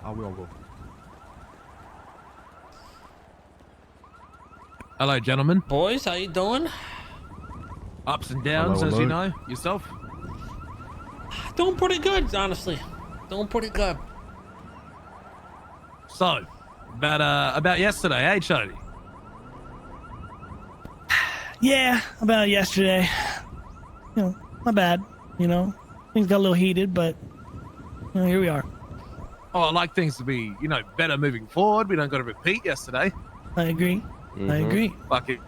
I will go. Hello, gentlemen. Boys, how you doing? Ups and downs, Hello, as hello. you know. Yourself? Doing pretty good, honestly. Doing pretty good. So, about yesterday, eh, Chody? Yeah, about yesterday. You know, not bad. You know, things got a little heated, but you know, here we are. Oh, I like things to be, better moving forward. We don't got to repeat yesterday. I agree. I agree. Fuck it.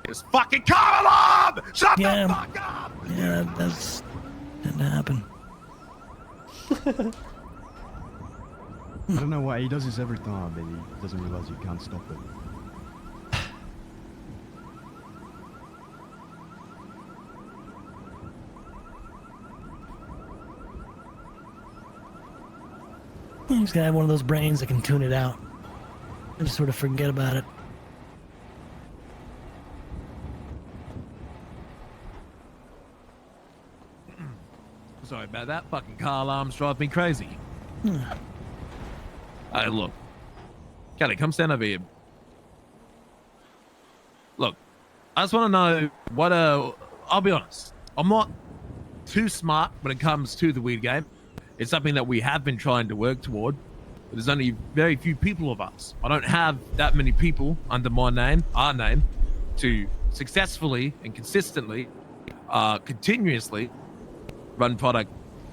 It's fucking car alarm! Shut Yeah. the fuck up! Yeah, that's gonna happen. I don't know why he does this every time, but he doesn't realize you can't stop it. You just gotta have one of those brains that can tune it out and just sort of forget about it. Sorry about that. Fucking car alarms drive me crazy. Hey, look. Kelly, come stand over here. Look, I just want to know what I'll be honest. I'm not too smart when it comes to the weed game. It's something that we have been trying to work toward. But there's only very few people of us. I don't have that many people under my name, our name, to successfully and consistently, continuously run product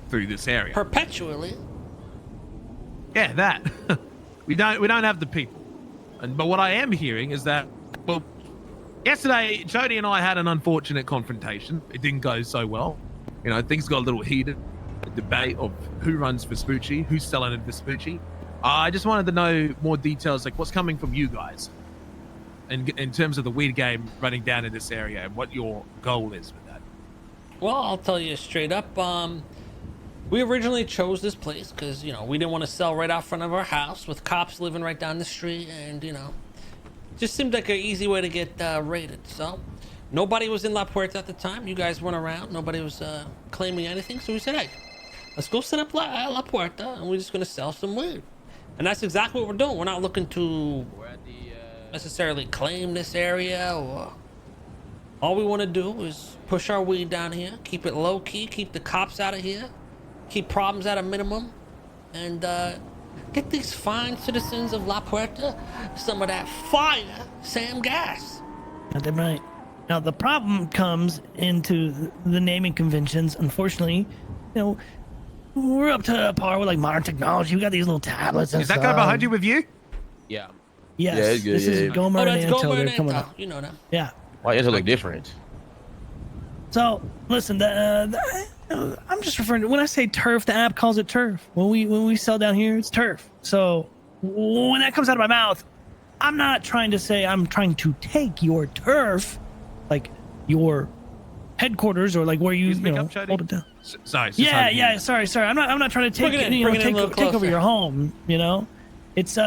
through this area. Perpetually. Yeah, that. we don't have the people. But what I am hearing is that, well, yesterday Jody and I had an unfortunate confrontation. It didn't go so well. Things got a little heated. A debate of who runs Vespucci, who's selling at Vespucci. I just wanted to know more details, like what's coming from you guys in terms of the weed game running down in this area and what your goal is with that. Well, I'll tell you straight up. We originally chose this place because, we didn't want to sell right out front of our house with cops living right down the street. And, just seemed like an easy way to get raided. So nobody was in La Puerta at the time. You guys weren't around. Nobody was claiming anything. So we said, hey, let's go set up La Puerta and we're just going to sell some weed. And that's exactly what we're doing. We're not looking to necessarily claim this area, or all we want to do is push our weed down here, keep it low key, keep the cops out of here, keep problems at a minimum, and get these fine citizens of La Puerta some of that fire Sam gas. Got that right. Now the problem comes into the naming conventions. Unfortunately, we're up to par with like modern technology. We got these little tablets and Is that stuff. guy behind you with you? Yeah. Yes, Yeah, it's good, this is Gomer Oh, and that's Anto. Gomer They're and coming Anto. up. You know them. Yeah. Why does it look different? So listen, I'm just referring to, when I say turf, the app calls it turf. When we sell down here, it's turf. So when that comes out of my mouth, I'm not trying to say I'm trying to take your turf, like your headquarters or like where you, Speak up, hold Jody. it down. Sorry. Yeah. Sorry. I'm not trying to take Bring it in a take little over closer. your home. It's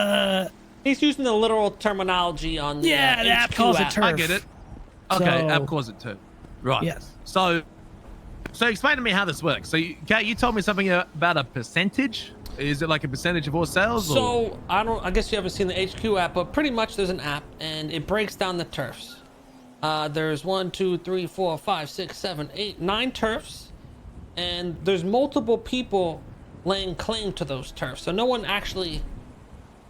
He's using the literal terminology on the the app HQ calls it app. turf. I get it. Okay, So- app calls it too. Right. Yes. So explain to me how this works. So, Kat, you told me something about a percentage. Is it like a percentage of all sales? Or? So I guess you haven't seen the HQ app, but pretty much there's an app and it breaks down the turfs. There's 1, 2, 3, 4, 5, 6, 7, 8, 9 turfs, and there's multiple people laying claim to those turfs. So no one actually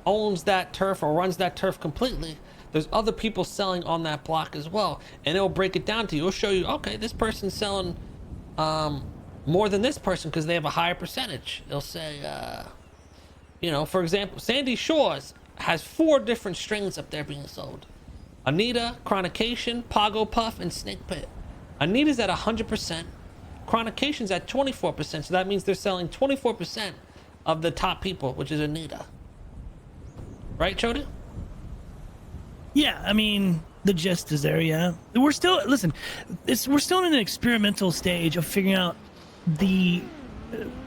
owns that turf or runs that turf completely. There's other people selling on that block as well, and it'll break it down to you. It'll show you, okay, this person's selling more than this person because they have a higher percentage. It'll say, for example, Sandy Shores has 4 different strings up there being sold. Anita, Chronication, Pago Puff, and Snake Pit. Anita's at 100%. Chronication's at 24%, so that means they're selling 24% of the top people, which is Anita. Right, Chody? Yeah, I mean, the gist is there, yeah. We're still, listen, we're still in an experimental stage of figuring out the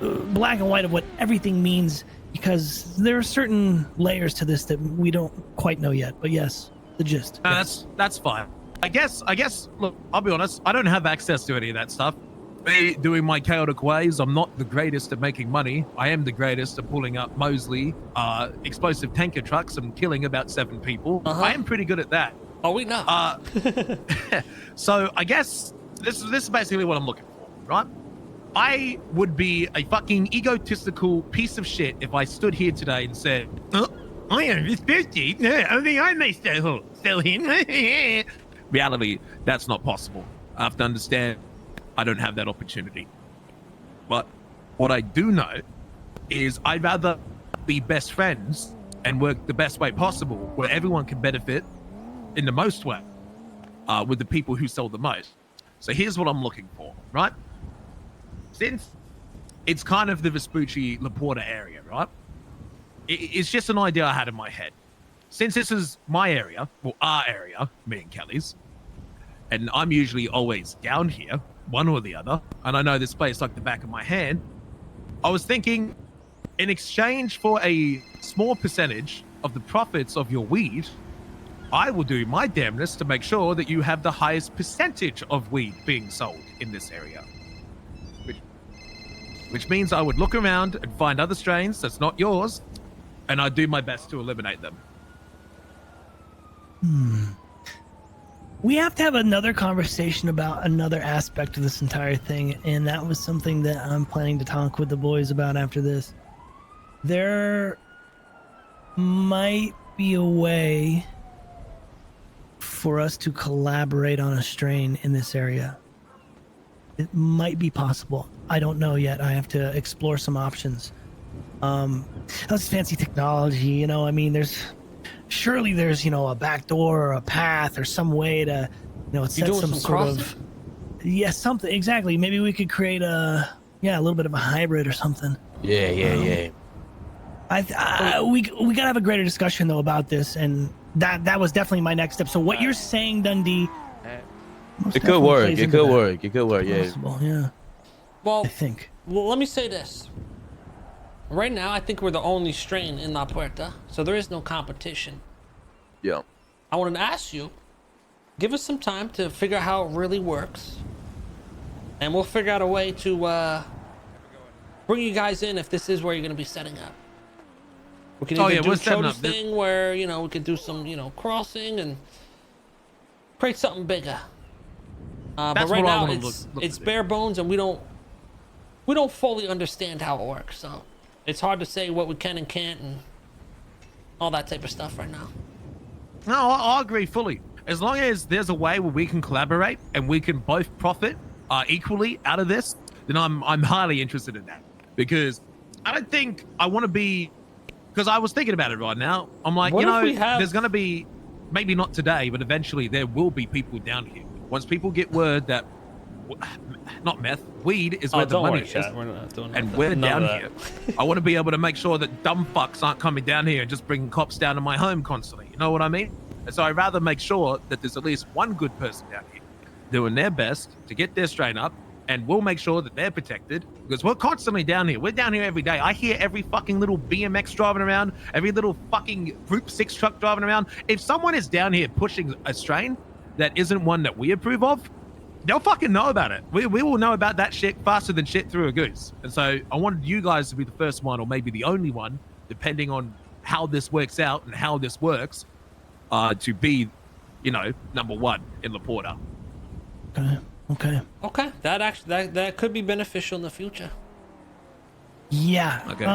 black and white of what everything means, because there are certain layers to this that we don't quite know yet. But yes, the gist. No, yes. that's fine. I guess. Look, I'll be honest. I don't have access to any of that stuff. me doing my chaotic ways. I'm not the greatest at making money. I am the greatest at pulling up Mosley explosive tanker trucks and killing about 7 people. I am pretty good at that. Oh, we know. So I guess this is basically what I'm looking for, right? I would be a fucking egotistical piece of shit if I stood here today and said, I am this thirsty. Only I may sell him. Reality, that's not possible. I have to understand I don't have that opportunity. But what I do know is I'd rather be best friends and work the best way possible where everyone can benefit in the most way with the people who sell the most. So here's what I'm looking for, right? Since it's kind of the Vespucci Laporta area, right? It's just an idea I had in my head. Since this is my area, well, our area, me and Kelly's, and I'm usually always down here, one or the other, and I know this place like the back of my hand, I was thinking, in exchange for a small percentage of the profits of your weed, I will do my damnedest to make sure that you have the highest percentage of weed being sold in this area. Which means I would look around and find other strains that's not yours, and I'd do my best to eliminate them. We have to have another conversation about another aspect of this entire thing, and that was something that I'm planning to talk with the boys about after this. There might be a way for us to collaborate on a strain in this area. It might be possible. I don't know yet. I have to explore some options. That's fancy technology, you know. I mean, surely there's, you know, a back door or a path or some way to, you know, set some sort of, yeah, something. Exactly. Maybe we could create a little bit of a hybrid or something. Yeah. We gotta have a greater discussion though about this, and that was definitely my next step. So what you're saying, Dundee, it could work. It could work. Yeah. Possible, yeah. Well, I think. Well, let me say this. Right now, I think we're the only strain in La Puerta, so there is no competition. Yeah. I wanted to ask you, give us some time to figure out how it really works, and we'll figure out a way to bring you guys in if this is where you're going to be setting up. We can either do Chody's thing where, you know, we could do some, you know, crossing and create something bigger. But right now it's bare bones, and we don't fully understand how it works, so it's hard to say what we can and can't and all that type of stuff right now. No, I agree fully. As long as there's a way where we can collaborate and we can both profit equally out of this, then I'm highly interested in that. Because I don't think I want to be, because I was thinking about it right now. I'm like, you know, there's going to be, maybe not today, but eventually there will be people down here. Once people get word that, not meth, weed is where the money is, we're not doing and we're down here, I want to be able to make sure that dumb fucks aren't coming down here and just bringing cops down to my home constantly. You know what I mean? And so I'd rather make sure that there's at least one good person down here doing their best to get their strain up, and we'll make sure that they're protected, because we're constantly down here. We're down here every day. I hear every fucking little BMX driving around, every little fucking Group 6 truck driving around. If someone is down here pushing a strain that isn't one that we approve of, they'll fucking know about it. We will know about that shit faster than shit through a goose. And so I wanted you guys to be the first one, or maybe the only one, depending on how this works out and how this works, to be, you know, number one in Laporta. Okay. That could be beneficial in the future. Yeah. Okay.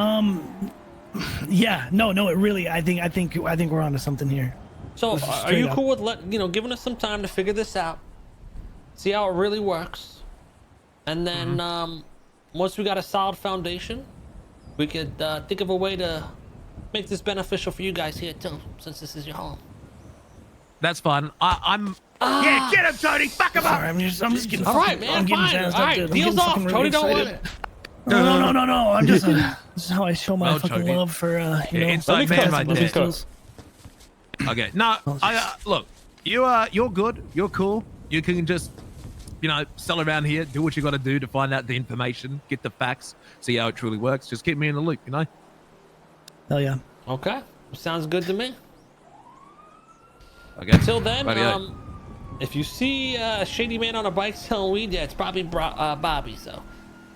Yeah. No. It really. I think we're onto something here. So, are you cool with giving us some time to figure this out, see how it really works, and then once we got a solid foundation, we could think of a way to make this beneficial for you guys here too, since this is your home. That's fine. Yeah, get him, Tony. Back him up. Sorry, I'm just getting. All right, man. Fine. All right, deals off. Tony don't want it. No. I'm just. This is how I show my fucking Tony. love for you know. Inside man right there. Skills. Okay. No, look. You're good. You're cool. You can just, you know, sell around here. Do what you got to do to find out the information, get the facts, see how it truly works. Just keep me in the loop, you know. Hell yeah. Okay. Sounds good to me. Okay. Until then, If you see a shady man on a bike selling weed, yeah, it's probably Bobby. So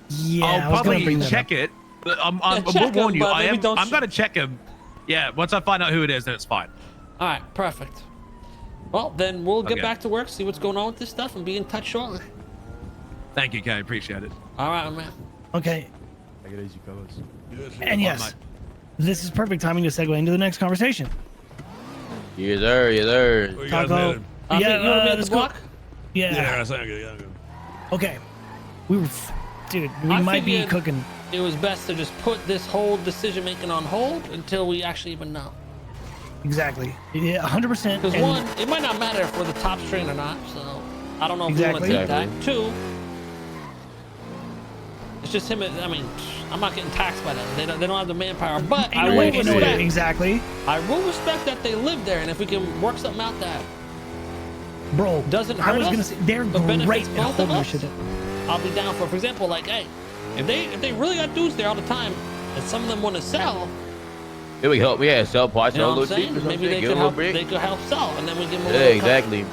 Yeah, I'll I was gonna probably bring that check up. it. But I check will warn him, you. but maybe don't I'm gonna check him. Yeah, once I find out who it is, then it's fine. all right, perfect. Well, then we'll get Okay. back to work, see what's going on with this stuff, and be in touch shortly. Thank you, Kay. Appreciate it. All right, man. Okay, Take it easy, fellas. and yes, this is perfect timing to segue into the next conversation. Yes, sir. Yes, sir. What you guys Taco. doing? You want to be at let's the go- block? Yeah. Yeah, that sounds good. Yeah, good. Okay. We were, dude. We I might be figured- cooking. It was best to just put this whole decision making on hold until we actually even know. Exactly. Yeah, 100%. Because and- one, it might not matter if we're the top string or not, so I don't know if we want to Exactly. take that. Two, it's just him. I mean, I'm not getting taxed by them. They don't have the manpower, but I will Ain't no way, respect. exactly, I will respect that they live there, and if we can work something out that bro. doesn't I hurt was us, gonna say they're but benefits great at both of holding us, shit. I'll be down for. For example, like, hey, if they really got dudes there all the time, and some of them want to sell, Here we help. Yeah, sell parts. you know sell what I'm a little cheap saying? or some Maybe shit, they give could a little help. break. They could help sell, and then we give them a Yeah, little cut. exactly.